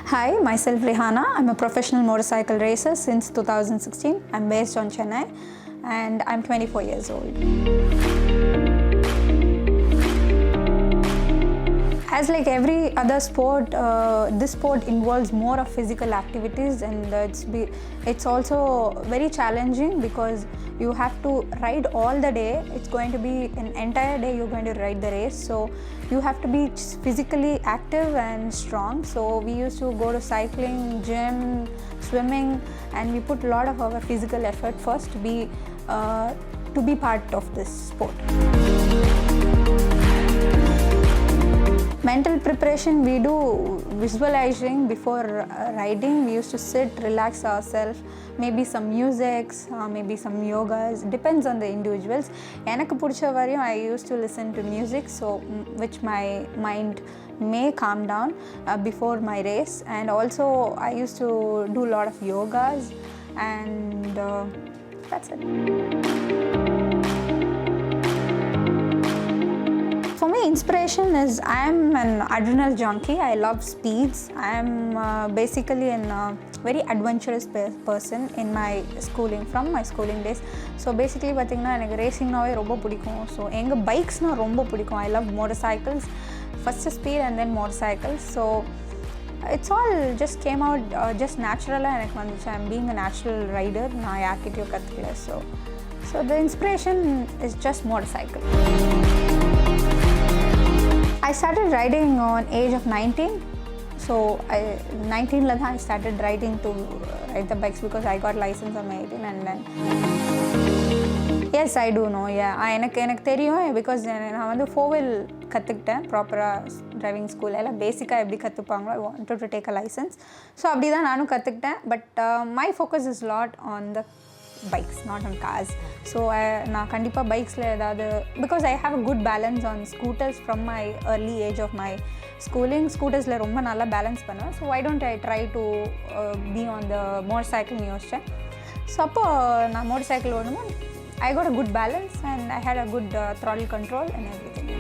Hi, myself Rehana. I'm a professional motorcycle racer since 2016. I'm based on Chennai and I'm 24 years old. As like every other sport, this sport involves more of physical activities, and it's also very challenging because you have to ride all the day. It's going to be an entire day you're going to ride the race, so you have to be physically active and strong. So we used to go to cycling, gym, swimming, and we put a lot of our physical effort first to be part of this sport. Mental preparation, we do visualizing before riding. We used to sit, relax ourselves, maybe some musics, maybe some yogas, depends on the individuals. எனக்கு பிடிச்ச வரையும் I used to listen to music, so which my mind may calm down before my race. And also I used to do a lot of yogas, and that's it. For me, inspiration is I'm an adrenal junkie. I love speeds. I'm basically a very adventurous person in my schooling, from my schooling days. So basically பார்த்தீங்கன்னா எனக்கு ரேசிங்னாவே ரொம்ப பிடிக்கும். So எங்கள் பைக்ஸ்னால் ரொம்ப பிடிக்கும். I love motorcycles. First speed and then motorcycles. So it's all just came out just naturally எனக்கு வந்துச்சு. I'm being a natural rider. நான் யார்கிட்டயும் கற்றுக்கல. So the inspiration is just motorcycle. I started riding on age of 19. So 19 la I started riding to ride the bikes because I got license on my 18, and then yes, I do know. Yeah, எனக்கு தெரியும் because நான் வந்து 4-wheel கற்றுக்கிட்டேன் ப்ராப்பராக driving school எல்லாம் பேசிக்காக எப்படி கற்றுப்பாங்களோ. I wanted to take a license. So அப்படி தான் நானும் கற்றுக்கிட்டேன். But my focus is lot on the bikes, not on cars. So நான் கண்டிப்பாக பைக்ஸில் ஏதாவது, because I have a good balance on scooters from my early age of my schooling. ஸ்கூட்டர்ஸில் ரொம்ப நல்லா balance பண்ணுவேன். So why don't I try to be on the motorcycle யோசிச்சேன். So அப்போ நான் motor cycle ஓடும்போது I got a good balance and I had a good throttle control and everything.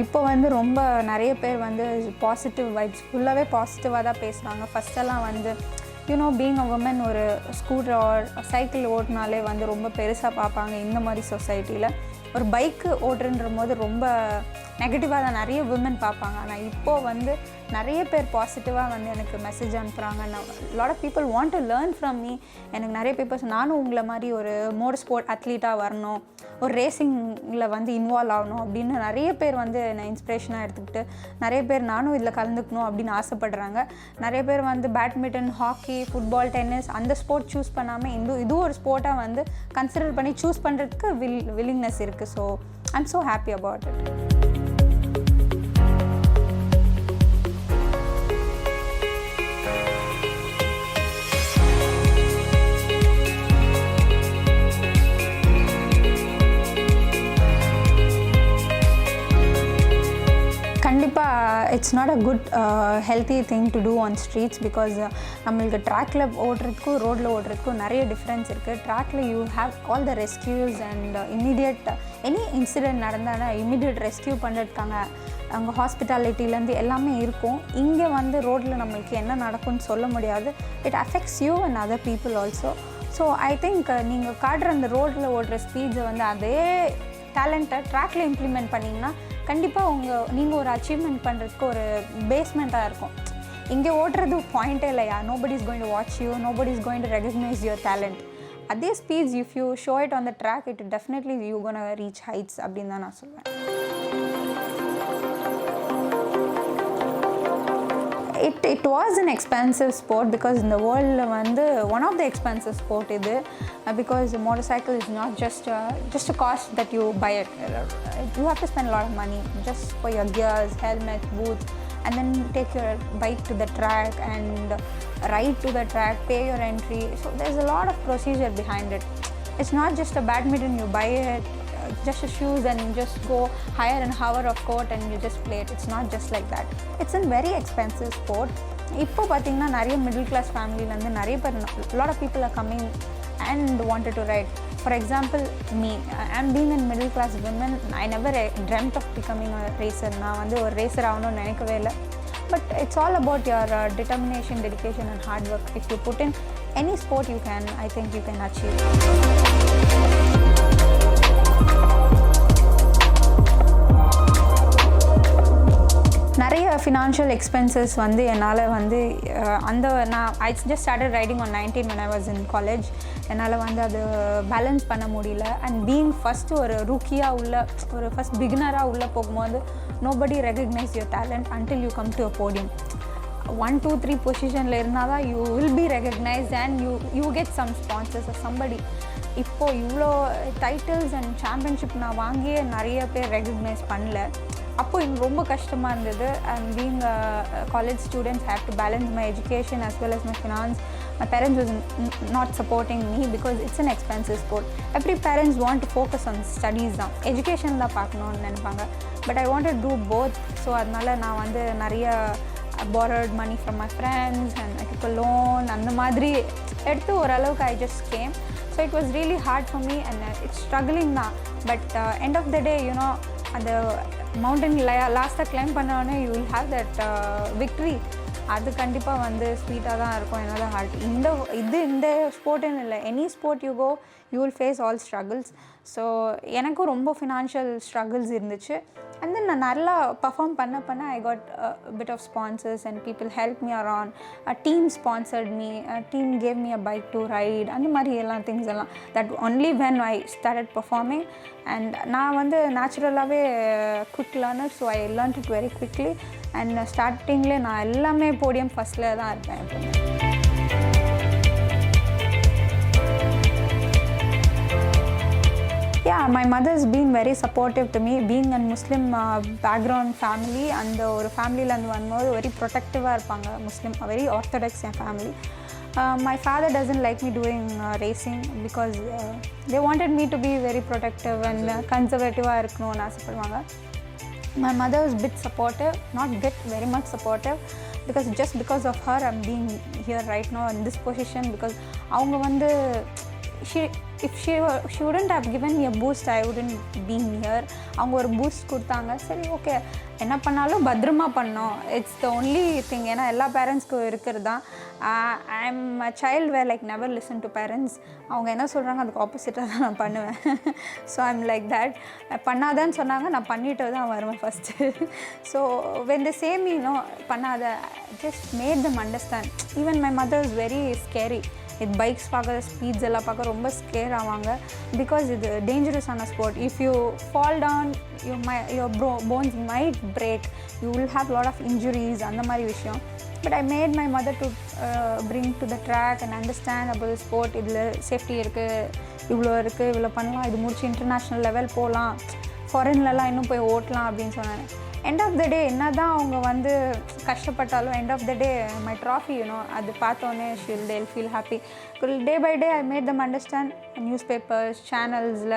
இப்போ வந்து ரொம்ப நிறைய பேர் வந்து பாசிட்டிவ் வைப்ஸ், ஃபுல்லாகவே பாசிட்டிவாக தான் பேசுகிறாங்க. ஃபஸ்ட்டெல்லாம் வந்து பீயிங் அ உமன் ஒரு ஸ்கூட்டர் ஆர் சைக்கிள் ஓட்டினாலே வந்து ரொம்ப பெருசாக பார்ப்பாங்க இந்த மாதிரி சொசைட்டியில். ஒரு பைக்கு ஓட்டுன்ற போது ரொம்ப நெகட்டிவாக தான் நிறைய விமன் பார்ப்பாங்க. ஆனால் இப்போது வந்து நிறைய பேர் பாசிட்டிவாக வந்து எனக்கு மெசேஜ் அனுப்புகிறாங்க. Lot of people want to learn from me. எனக்கு நிறைய பீப்புள்ஸ் நானும் உங்களை மாதிரி ஒரு மோட்டர் ஸ்போர்ட் அத்லீட்டாக வரணும், ஒரு ரேசிங்கில் வந்து இன்வால்வ் ஆகணும் அப்படின்னு நிறைய பேர் வந்து என்னை இன்ஸ்பிரேஷனாக எடுத்துக்கிட்டு நிறைய பேர் நானும் இதில் கலந்துக்கணும் அப்படின்னு ஆசைப்படுறாங்க. நிறைய பேர் வந்து பேட்மிண்டன், ஹாக்கி, ஃபுட்பால், டென்னிஸ் அந்த ஸ்போர்ட் சூஸ் பண்ணாமல் இதுவும் ஒரு ஸ்போர்ட்டாக வந்து கன்சிடர் பண்ணி சூஸ் பண்ணுறதுக்கு வில்லிங்னஸ் இருக்குது. So I'm so happy about it. கண்டிப்பாக it's not a good healthy thing to do on streets because நம்மளுக்கு ட்ராக்கில் ஓடுறதுக்கும் ரோட்டில் ஓடுறதுக்கும் நிறைய டிஃப்ரென்ஸ் இருக்குது. ட்ராக்கில் you have all the rescues and immediate any incident நடந்தாலும் இம்மிடியட் ரெஸ்கியூ பண்ணுறதுக்காங்க அங்கே ஹாஸ்பிட்டாலிட்டிலேருந்து எல்லாமே இருக்கும். இங்கே வந்து ரோட்டில் நம்மளுக்கு என்ன நடக்கும்னு சொல்ல முடியாது. It affects you and other people also. So I think நீங்கள் காட்டுற அந்த ரோட்டில் ஓடுற ஸ்பீட்ஸை வந்து அதே டேலண்ட்டை ட்ராக்கில் இம்ப்ளிமெண்ட் பண்ணிங்கன்னா கண்டிப்பாக நீங்கள் ஒரு அச்சீவ்மெண்ட் பண்ணுறதுக்கு ஒரு பேஸ்மெண்ட்டாக இருக்கும். இங்கே ஓட்டுறது பாயிண்ட்டே இல்லையா, nobody is going to watch you, nobody is going to recognise your talent. அதே speeds if you show it on the track, it definitely you gonna reach heights அப்படின்னு தான் நான் சொல்லுவேன். It was an expensive sport because in the world வந்து one of the expensive sport இது because motorcycle is not just a cost that you buy it. You have to spend a lot of money just for your gears, helmet, boots, and then take your bike to the track and ride to the track, pay your entry. So there's a lot of procedure behind it. It's not just a badminton, you buy it, just a shoes and you just go hire an hour of court and you just play it. It's not just like that. It's a very expensive sport. இப்போ பார்த்தீங்கன்னா நிறைய middle class ஃபேமிலியிலேருந்து நிறைய பேர் lot of people are coming and wanted to ride. for example me, I'm being a middle class woman. I never dreamt of becoming a racer. நான் வந்து ஒரு racer ஆகணும்னு நினைக்கவே இல்லை. But it's all about your determination, dedication and hard work. If you put in any sport I think you can achieve. நிறைய financial expenses வந்து என்னால் வந்து I just started riding on 19 when I was in college. என்னால் வந்து அது balance பண்ண முடியல. And being first ஒரு ரூக்கியாக ஒரு ஃபஸ்ட் பிகினராக உள்ளே போகும்போது nobody recognize your talent until you come to a podium. 1, 2, 3 பொசிஷனில் இருந்தால் தான் you will be recognized and you get some sponsors or somebody. இப்போது இவ்வளோ டைட்டில்ஸ் அண்ட் சாம்பியன்ஷிப் நான் வாங்கியே நிறைய பேர் ரெகக்னைஸ் பண்ணல. அப்போது எனக்கு ரொம்ப கஷ்டமாக இருந்தது. And being college students have to balance my education as well as my finance. My parents was not supporting me because it's an expensive sport. Every parents want to focus on studies தான், education தான் பார்க்கணுன்னு நினைப்பாங்க. But I wanted to do both. So அதனால நான் வந்து நிறைய borrowed money from my friends and I took a loan. அந்த மாதிரி எடுத்து ஓரளவுக்கு I just came. So it was really hard for me and it's struggling now. But end of the day, அந்த mountain லாஸ்ட்டாக கிளைம் பண்ணோடனே you will have that victory. அது கண்டிப்பாக வந்து ஸ்வீட்டாக தான் இருக்கும் என்னோட ஹார்ட். இந்த ஸ்போர்ட்டுன்னு இல்லை, any sport you go you will face all struggles. So எனக்கும் ரொம்ப ஃபினான்ஷியல் ஸ்ட்ரகிள்ஸ் இருந்துச்சு. அண்ட் தென் நான் நல்லா பர்ஃபார்ம் பண்ண I got bit of sponsors and people help me around. Team sponsored me, team gave me a bike to ride, அந்த மாதிரி எல்லாம் things எல்லாம். That only when I started performing. And நான் வந்து நேச்சுரலாகவே quick learner. So I learnt it very quickly. And ஸ்டார்டிங்லேயே நான் எல்லாமே போடியம் ஃபஸ்ட்டில் தான் இருப்பேன் எப்பவுமே. Yeah, my mother's been very supportive to me. Being a Muslim background family, and ஒரு ஃபேமிலியிலேருந்து வரும்போது வெரி ப்ரொடெக்டிவாக இருப்பாங்க. முஸ்லீம் வெரி ஆர்த்தடாக்ஸ் என் family. My father doesn't like me doing racing because they wanted me to be very protective and conservative-ஆக இருக்கணும்னு ஆசைப்படுவாங்க. My mother is bit supportive, not bit, very much supportive, because just because of her I'm being here right now in this position. Because அவங்க வந்து if she wouldn't have given me a boost, I wouldn't be here. அவங்க ஒரு boost கொடுத்தாங்க. சரி okay, என்ன பண்ணாலும் பத்திரமா பண்ணோம். It's the only thing. ஏன்னா எல்லா பேரண்ட்ஸ்க்கும் இருக்கிறது தான். I am a child where like never listen to parents. அவங்க என்ன சொல்கிறாங்க அதுக்கு ஆப்போசிட்டாக தான் நான் பண்ணுவேன். So I am like that. பண்ணாதான்னு சொன்னாங்க, நான் பண்ணிட்டு தான் வருவேன் first. So when the same பண்ணாத, just made them understand. Even my mother is very scary. இது பைக்ஸ் பார்க்க, ஸ்பீட்ஸ் எல்லாம் பார்க்க ரொம்ப ஸ்கேர் ஆவாங்க. பிகாஸ் இது டேஞ்சரஸான sport. If you fall down your bones might break. You will have lot of injuries, அந்த மாதிரி விஷயம். But I made my mother to bring to the track and understand about the sport. இதில் safety இருக்குது, இவ்வளோ பண்ணலாம், இது முடிச்சு international level போகலாம், ஃபாரின்லலாம் இன்னும் போய் ஓட்டலாம் அப்படின்னு சொன்னாங்க. எண்ட் ஆஃப் த டே என்ன தான் அவங்க வந்து கஷ்டப்பட்டாலும் end of the day my trophy அது பார்த்தோன்னே they'll feel happy. Day by day I made them understand. Newspapers, சேனல்ஸில்,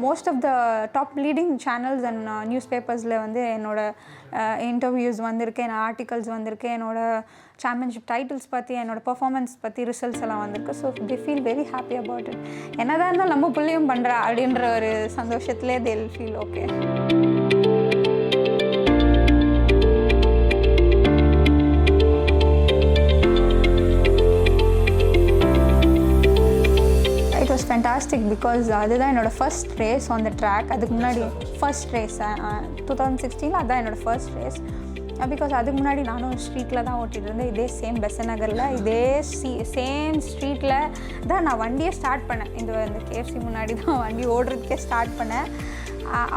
most of the top leading channels and நியூஸ் பேப்பர்ஸில் வந்து என்னோடய இன்டர்வியூஸ் வந்திருக்கு, என்னோட ஆர்டிகல்ஸ் வந்திருக்கு, என்னோடய சாம்பியன்ஷிப் டைட்டில்ஸ் பற்றி, என்னோடய பர்ஃபார்மன்ஸ் பற்றி ரிசல்ட்ஸ் எல்லாம் வந்திருக்கு. So they feel very happy about it. என்னதான் இருந்தாலும் நம்ம புள்ளியும் பண்ணுறா அப்படின்ற ஒரு சந்தோஷத்துலேயே they'll feel okay. Fantastic. Because அதுதான் என்னோடய first race on the track. அதுக்கு முன்னாடி ஃபர்ஸ்ட் ரேஸ் 2016 அதுதான் என்னோடய ஃபர்ஸ்ட் ரேஸ். பிகாஸ் அதுக்கு முன்னாடி நானும் ஸ்ட்ரீட்டில் தான் ஓட்டிகிட்டு இருந்தேன். இதே சேம் பெசன்ட் நகரில், இதே சேம் ஸ்ட்ரீட்டில் தான் நான் வண்டியை ஸ்டார்ட் பண்ணேன். இந்த கேஎஃப்சி முன்னாடி தான் வண்டி ஓடுறதுக்கே ஸ்டார்ட் பண்ணேன்.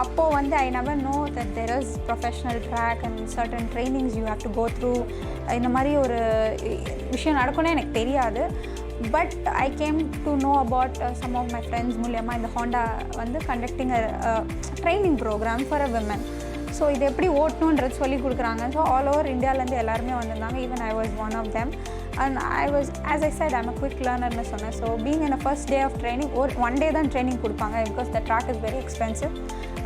அப்போது வந்து I never know that there is professional track and certain trainings you have to go through. இந்த மாதிரி ஒரு விஷயம் நடக்கும்னே எனக்கு தெரியாது. But I came to know about some of my friends மூலியமாக இந்த ஹோண்டா வந்து conducting training program for a women. So இது எப்படி ஓட்டணுன்றது சொல்லி கொடுக்குறாங்க. ஸோ ஆல் ஓவர் இந்தியாவிலேருந்து எல்லாருமே வந்திருந்தாங்க. Even I was one of them. And I was, as I said, I'm a quick லேர்னர்னு சொன்னேன். So being in a first day of training, one day தான் ட்ரைனிங் கொடுப்பாங்க. Because the track is very expensive.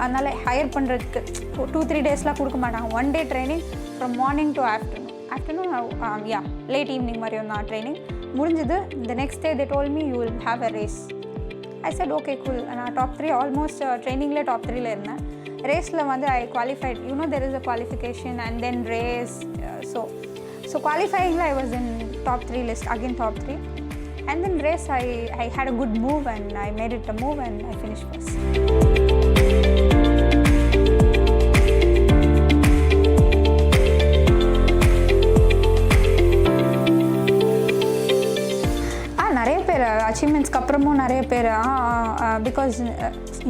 அதனால் hire பண்ணுறதுக்கு 2-3 டேஸ்லாம் கொடுக்க மாட்டாங்க. One day training from morning to afternoon late evening மாதிரி தான் ட்ரைனிங் முடிஞ்சது. The next day they told me you will have a race. I said okay cool. நான் top 3 almost ட்ரைனிங்லேயே top 3ல இருந்தேன். ரேஸில் வந்து I qualified, you know there is a qualification and then race, so qualifying I was in top 3 list, again top 3, and then race I had a good move and I made it a move and I finished first. நிறைய பேர் அச்சீவ்மெண்ட்ஸ்க்கு அப்புறமும் நிறைய பேர் because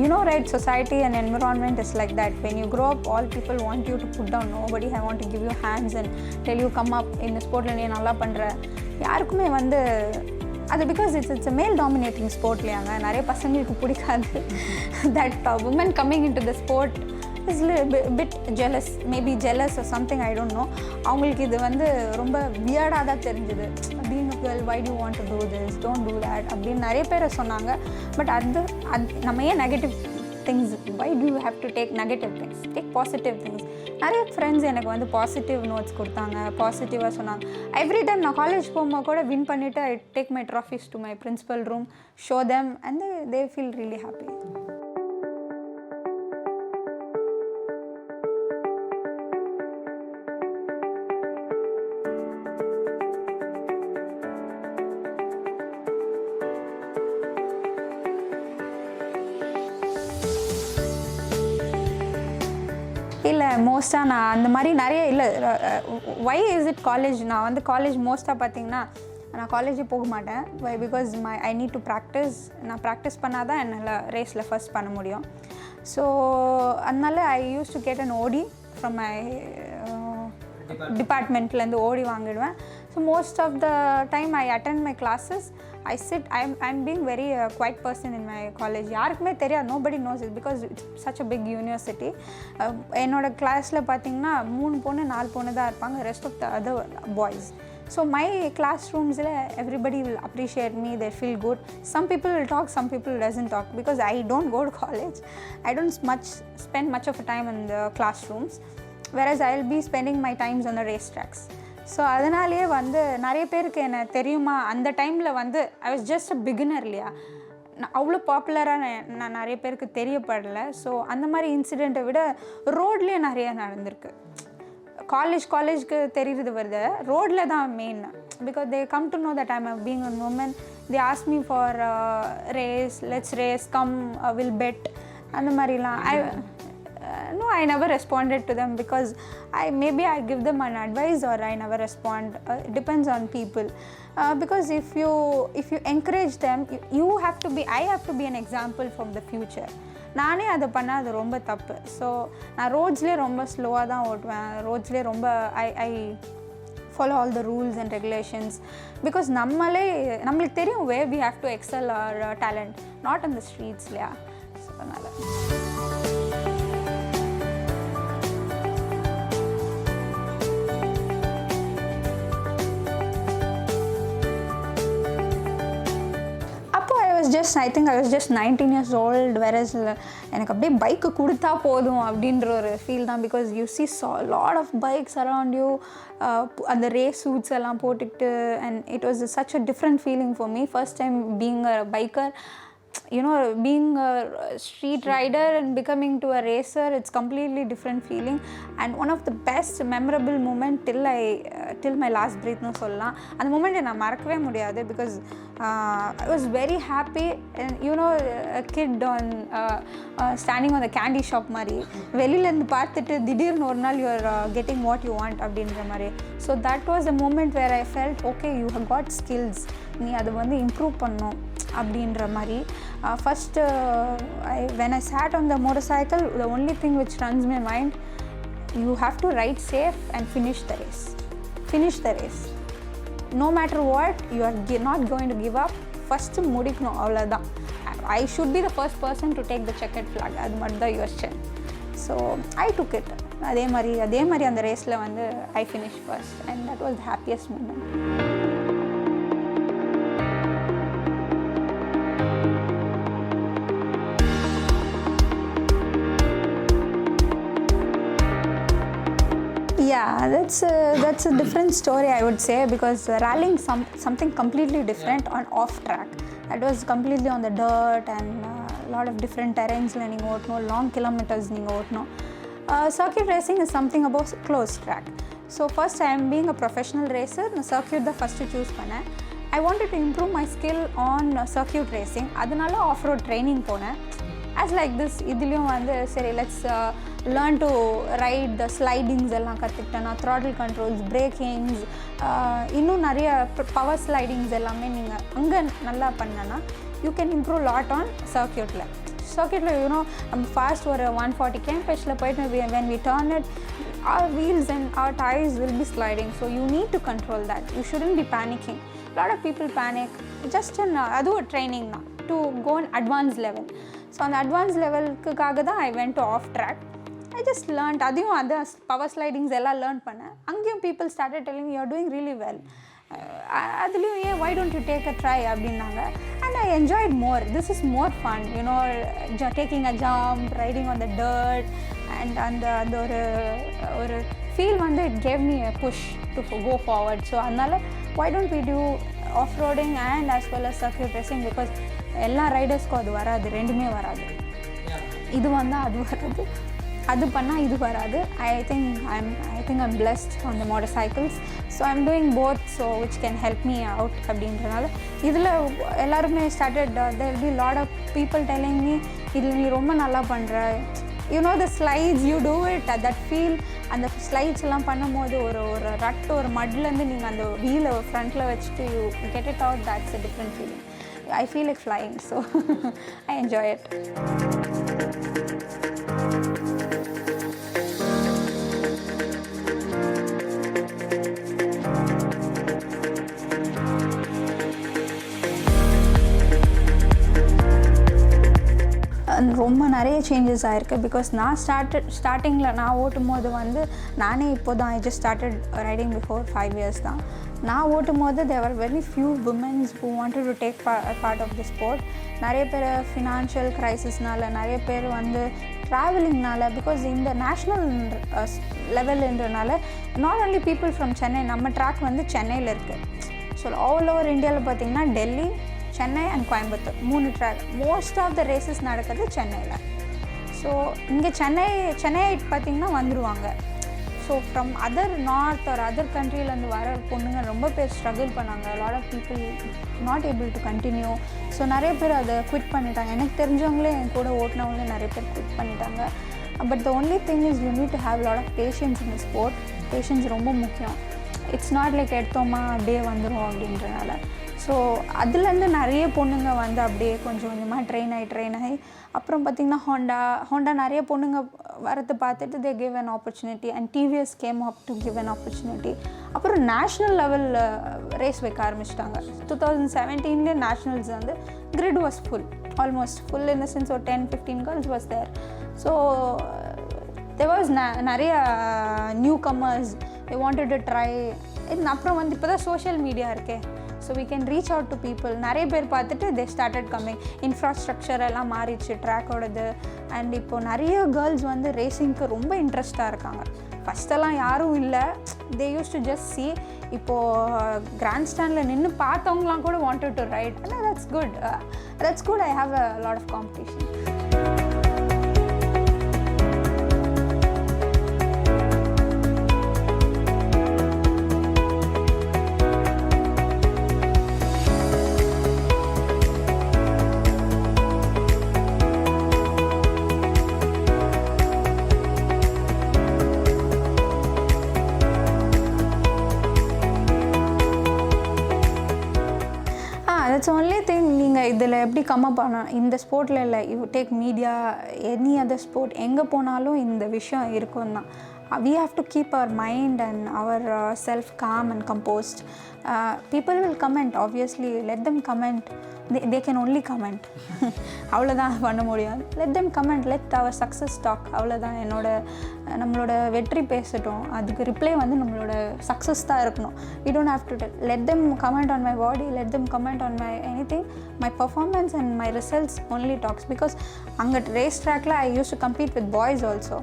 you know right, society and environment is like that. When you grow up, all people want you to put down. Nobody want to give you hands and tell you come up in the sportல நீ நல்லா பண்ணுற. யாருக்குமே வந்து அது because it's a male dominating sport இல்லையாங்க. நிறைய பசங்களுக்கு பிடிக்காது that women coming into the sport is a bit jealous, maybe jealous or something, I don't know. அவங்களுக்கு இது வந்து ரொம்ப வியர்டாக தான் தெரிஞ்சுது. being a girl, why do you want to do this, don't do that அப்படின்னு நிறைய பேர் சொன்னாங்க. பட் அது நம்ம ஏன் negative things, why do you have to take negative things, take positive things. நிறைய ஃப்ரெண்ட்ஸ் எனக்கு வந்து பாசிட்டிவ் நோட்ஸ் கொடுத்தாங்க, பாசிட்டிவாக சொன்னாங்க. எவ்ரி டைம் நான் காலேஜ் போகும்போது கூட வின் பண்ணிவிட்டு I take my trophies to my principal room, show them and they feel really happy. இல்லை மோஸ்ட்டாக நான் அந்த மாதிரி நிறைய இல்லை. வை இஸ் இட் காலேஜ், நான் வந்து காலேஜ் மோஸ்ட்டாக பார்த்தீங்கன்னா நான் காலேஜே போக மாட்டேன். Why because I need to practise. நான் ப்ராக்டிஸ் பண்ணால் தான் என்னால் ரேஸில் ஃபர்ஸ்ட் பண்ண முடியும். ஸோ அதனால I used to get an OD from my டிபார்ட்மெண்ட்லேருந்து ஓடி வாங்கிடுவேன். So most of the time I attend my classes, I sit, I'm being very quiet person in my college. யாருக்குமே தெரியாது, nobody knows it because it's such a big university. என்னோட கிளாஸில் பார்த்தீங்கன்னா 3 பொண்ணு 4 பொண்ணு தான் இருப்பாங்க, rest of the other boys. So my classrooms everybody will appreciate me, they feel good. Some people will talk, some people doesn't talk because I don't go to college. I don't spend much of a time in the classrooms, whereas I'll be spending my times on the race tracks. So அதனாலேயே வந்து நிறைய பேருக்கு என்ன தெரியுமா, அந்த டைமில் வந்து I was just a beginner இல்லையா, அவ்வளோ பாப்புலராக நான் நிறைய பேருக்கு தெரியப்படலை. ஸோ அந்த மாதிரி இன்சிடெண்ட்டை விட ரோட்லேயே நிறைய நடந்திருக்கு. காலேஜ்க்கு தெரியுறது வருது, ரோடில் தான் main. Because they come to know that I am being a woman, they ask me for race, let's race, come will bet, அந்த மாதிரிலாம். No, I never responded to them because maybe I give them an advice or I never respond. It depends on people. Because if you encourage them, I have to be an example from the future. நானே அதை பண்ணால் அது ரொம்ப தப்பு. So நான் ரோட்ஸ்லேயே ரொம்ப ஸ்லோவாக தான் ஓட்டுவேன். ரோட்ஸ்லேயே ரொம்ப ஐ follow all the rules and regulations because நம்மளுக்கு தெரியும் where we have to excel our talent, not on the streets இல்லையா. ஸோ அதனால் I think I was just 19 years old, whereas எனக்கு அப்படியே பைக்கு கொடுத்தா போதும் அப்படின்ற ஒரு ஃபீல் தான். Because you see lot of bikes around you, அந்த ரேஸ் சூட்ஸ் எல்லாம் போட்டுக்கிட்டு, and it was such a different feeling for me. First time being a biker, you know, being a street rider and becoming to a racer, it's completely different feeling. And one of the best memorable moment till my last breath nu sollaam. And moment na marakave mudiyadhu because I was very happy. And you know, a kid on standing on the candy shop mari velila irundhu paarthittu thidirnu or naal you are getting what you want abindra mari. So that was the moment where I felt okay, you have got skills, nee adu vandu improve pannum அப்படின்ற மாதிரி. First when I sat on the motorcycle, the only thing which runs my mind, you have to ride safe and finish the race. No matter what, you are not going to give up. First முடிக்கணும், அவ்வளோதான். I should be the first person to take the checkered flag, அது மட்டும் தான் யோசிச்சேன். So I took it. அதே மாதிரி அந்த ரேஸில் வந்து I finished first and that was the happiest moment. Yeah, that's a different story, I would say, because rallying something completely different on off track. It was completely on the dirt and lot of different terrains நீங்கள் ஓட்டணும், long kilometers நீங்கள் ஓட்டணும். Circuit racing is something about closed track. So first I am being a professional racer, நான் circuit தான் first choose பண்ணேன். I wanted to improve my skill on circuit racing. அதனால off-road training போனேன். As like this, இதுலேயும் வந்து சரி let's learn to ride the slidings எல்லாம் கற்றுக்கிட்டேன். நான் throttle controls, brakings, இன்னும் நிறைய power slidings எல்லாமே நீங்கள் அங்கே நல்லா பண்ணனா you can improve lot on circuitல. Circuitல நம்ம ஃபாஸ்ட் ஒரு 140 km/h போயிட்டு when we turn it, our wheels and our tires will be sliding, so you need to control that. You shouldn't be panicking. A lot of people panic just in adu training na to go on advanced level. So on the advanced level kukaga da I went to off track. I just learned adiyum adha power slidings ella learn panna. Angiyum people started telling me you are doing really well. Adiliyum why don't you take a try abdinanga, and I enjoyed more. This is more fun, taking a jump, riding on the dirt, and அந்த ஒரு feel வந்து it gave me a push to go forward. So அதனால why don't we do off-roading and as well as circuit racing, because எல்லா ரைடர்ஸ்க்கும் அது வராது, ரெண்டுமே வராது. இது வந்தால் அது வராது, அது பண்ணால் இது வராது. I think I'm blessed on the motorcycles, so I'm doing both, so which can help me out அப்படின்றனால இதில் எல்லாருமே started, there will be a lot of people telling me இதில் நீ ரொம்ப நல்லா பண்ணுற, the slides, you do it, that feel, அந்த slides எல்லாம் பண்ணும்போது ஒரு ரட் ஒரு மட்லேருந்து நீங்கள் அந்த வீலை ஃப்ரண்ட்டில் வச்சுட்டு you get it out, that's a different feeling. I feel like flying, so I enjoy it. ரொம்ப நிறைய சேஞ்சஸ் ஆகிருக்கு. பிகாஸ் நான் ஸ்டார்டிங்கில் நான் ஓட்டும் போது வந்து நானே இப்போ தான் I just started riding before 5 years தான். நான் ஓட்டும் போது there are very few womens who wanted to take part of the sport. நிறைய பேர் ஃபினான்ஷியல் க்ரைசிஸ்னால, நிறைய பேர் வந்து ட்ராவலிங்னால, பிகாஸ் இந்த நேஷ்னல் லெவல்ன்றனால not only people from Chennai, நம்ம ட்ராக் வந்து சென்னையில் இருக்குது. ஸோ ஆல் ஓவர் இந்தியாவில் பார்த்திங்கன்னா Delhi, Chennai and Coimbatore 3 track. Most of the races நடக்கிறது சென்னையில். ஸோ இங்கே சென்னை பார்த்திங்கன்னா வந்துடுவாங்க. So from other north or other கண்ட்ரிலேருந்து வர பொண்ணுங்க ரொம்ப பேர் ஸ்ட்ரகிள் பண்ணாங்க. Lot of people not able to continue. So நிறைய பேர் அதை குவிட் பண்ணிட்டாங்க. எனக்கு தெரிஞ்சவங்களே என் கூட ஓட்டினவங்களே நிறைய பேர் குவிட் பண்ணிட்டாங்க. But the only thing is you need to have lot of patience in the sport. Patience ரொம்ப முக்கியம். இட்ஸ் நாட் லைக் எடுத்தோமா அப்படியே வந்துடும் அப்படின்றனால. ஸோ அதுலேருந்து நிறைய பொண்ணுங்க வந்து அப்படியே கொஞ்சம் கொஞ்சமாக ட்ரெயின் ஆகி அப்புறம் பார்த்திங்கன்னா ஹோண்டா நிறைய பொண்ணுங்க வரது பார்த்துட்டு they give an opportunity, and TVS came up to give an opportunity. அப்புறம் நேஷ்னல் லெவலில் ரேஸ் வைக்க ஆரம்பிச்சிட்டாங்க. 2017 நேஷ்னல்ஸ் வந்து grid was full, almost full in the sense ஒரு 10-15 girls was there. So there was நிறைய new comers, they wanted to try. அப்புறம் வந்து இப்போ தான் சோஷியல் மீடியா இருக்கே, so we can reach out to people. நிறைய பேர் பார்த்துட்டு they started coming. இன்ஃப்ராஸ்ட்ரக்சர் எல்லாம் மாறிடுச்சு ட்ராக்கோடது. அண்ட் இப்போது நிறைய கேர்ள்ஸ் வந்து ரேசிங்க்கு ரொம்ப இன்ட்ரெஸ்டாக இருக்காங்க. ஃபஸ்ட்டெல்லாம் யாரும் இல்லை, they used to just see. இப்போது கிராண்ட் ஸ்டாண்டில் நின்று பார்த்தவங்களாம் கூட wanted to ride. That's good. I have a lot of competition. That's the only thing. நீங்கள் இதில் எப்படி கம்மப் பண்ண இந்த ஸ்போர்ட்டில் இல்லை, you take media, any other sport, எங்கே போனாலும் இந்த விஷயம் இருக்கும் தான். We have to keep our mind and our self calm and composed. People will comment, obviously. Let them comment. They can only comment. அவ்வளோதான் பண்ண முடியும். Let them comment. Let our success talk. அவ்வளோதான். நம்மளோட வெற்றி பேசட்டும். அதுக்கு ரிப்ளை வந்து நம்மளோட சக்ஸஸ் தான் இருக்கணும். We don't have to let them comment on my body. Let them comment on my anything. My performance and my results only talks. Because அங்கே race trackல I used to compete with boys also.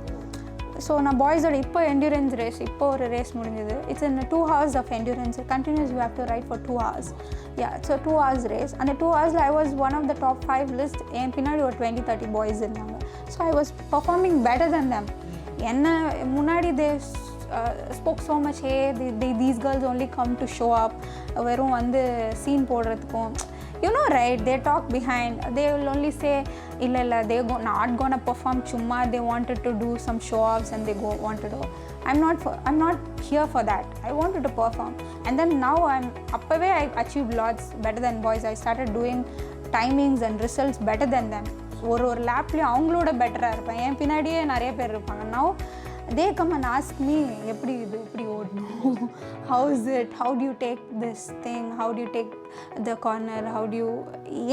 So நான் பாய்ஸோட இப்போ endurance race இப்போ ஒரு race முடிஞ்சது. It's in 2 hours of endurance. Continuous you have to ride for 2 hours. Yeah, so 2 hours race. And 2 hours I was one of the top 5 list. என் பின்னாடி ஒரு 20-30 boys இருந்தாங்க. So I was performing better than them. என்ன முன்னாடி they spoke so much, hey these girls only come to show up, வெறும் வந்து scene போடுறதுக்கும், you know, right, they talk behind, they will only say illa they not gonna perform chumma, they wanted to do some show offs and they want to do. I'm not here for that. I wanted to perform, and then now appave I achieved lots better than boys. I started doing timings and results better than them. ஒரு லேப்லேயும் அவங்களோட பெட்டராக இருப்பேன். என் பின்னாடியே நிறைய பேர் இருப்பாங்க. now they come and ask me, எப்படி இது இப்படி ஓடணும், how is it, how do you take this thing, how do you take the corner, how do you,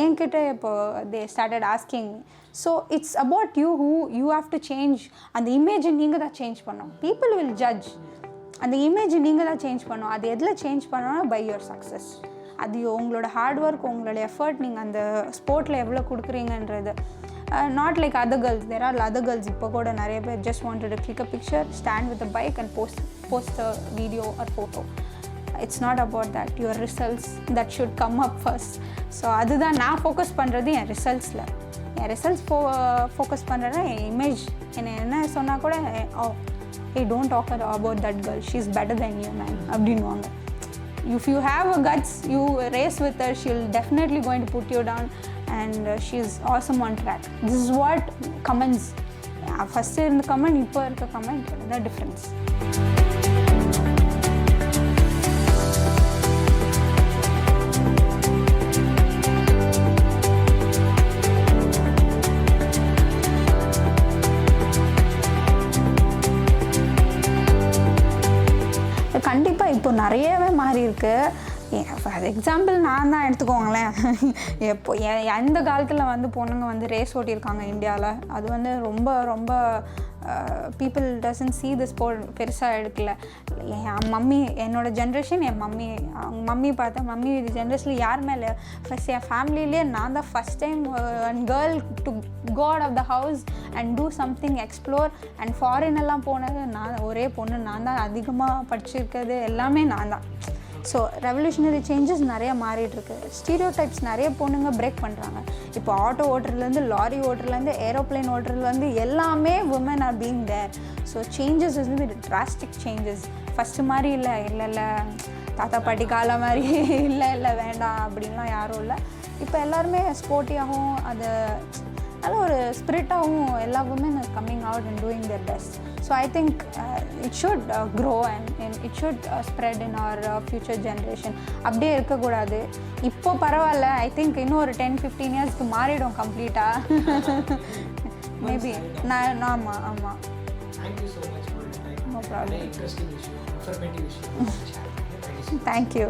என்கிட்ட இப்போ they started asking me. So it's about you, who you have to change. அந்த இமேஜை நீங்கள் தான் change பண்ணணும். people will judge. அந்த இமேஜை நீங்கள் தான் சேஞ்ச் பண்ணணும். அது எதில் சேஞ்ச் பண்ணணும்னா by your success. அது உங்களோட ஹார்ட் ஒர்க், உங்களோட எஃபர்ட், நீங்கள் அந்த ஸ்போர்ட்டில் எவ்வளோ கொடுக்குறீங்கன்றது. Not like other girls. There are other girls இப்போ கூட நிறைய பேர் just wanted to click a picture, stand with a bike and post a video or photo. It's not about that. Your results that should come up first. So அதுதான் நான் focus பண்ணுறது என் ரிசல்ட்ஸில். என் results focus பண்ணுறேன்னா என் image. என்ன சொன்னால் கூட hey don't talk about that girl, she's better than you man அப்படின்வாங்க. If you have a guts, you race with her, she'll definitely going to put you down, and she's awesome on track. This is what comments, first in the comment, இப்போ இருக்க comment, the difference. கண்டிப்பாக இப்போ நிறையவே மாறி இருக்கு. For example நான் தான் எடுத்துக்கோங்களேன். எப்போ எந்த காலத்தில் வந்து பொண்ணுங்க வந்து ரேஸ் ஓட்டியிருக்காங்க இந்தியாவில், அது வந்து ரொம்ப ரொம்ப people doesn't see the sport பெருசாக எடுக்கல. என் மம்மி, என்னோடய ஜென்ரேஷன், என் மம்மி பார்த்தேன். மம்மி ஜென்ரேஷனில் யார் மேலே ஃபஸ்ட் என் ஃபேமிலியிலே நான் தான் first time girl to go out of the house and do something, explore. and foreign எல்லாம் போனது நான், ஒரே பொண்ணு நான் தான், அதிகமாக படிச்சிருக்கிறது எல்லாமே நான் தான். ஸோ ரெவல்யூஷனரி சேஞ்சஸ் நிறைய மாறிட்டுருக்கு. ஸ்டீரியோ டைப்ஸ் நிறைய பொண்ணுங்க பிரேக் பண்ணுறாங்க. இப்போ ஆட்டோ ஓட்டுறதுலேருந்து, லாரி ஓட்டுறதுலேருந்து, ஏரோப்ளைன் ஓட்டுறதுலேருந்து எல்லாமே women are being there. So changes வந்து டிராஸ்டிக் சேஞ்சஸ். ஃபஸ்ட்டு மாதிரி இல்லை தாத்தா பாட்டி காலம் மாதிரி இல்லை வேண்டாம் அப்படின்லாம் யாரும் இல்லை. இப்போ எல்லாருமே ஸ்போர்ட்டியாகவும் அது நல்ல ஒரு ஸ்பிரிட்டாகவும் எல்லா women are coming out and doing their best. So I think it should grow and it should spread in our future generation. அப்படியே இருக்கக்கூடாது. இப்போ பரவாயில்ல, ஐ திங்க் இன்னும் ஒரு 10-15 இயர்ஸ்க்கு மாறிடும் கம்ப்ளீட்டாக. மேபி நான் ஆமாம். No problem. Interesting issue, informative issue. Thank you.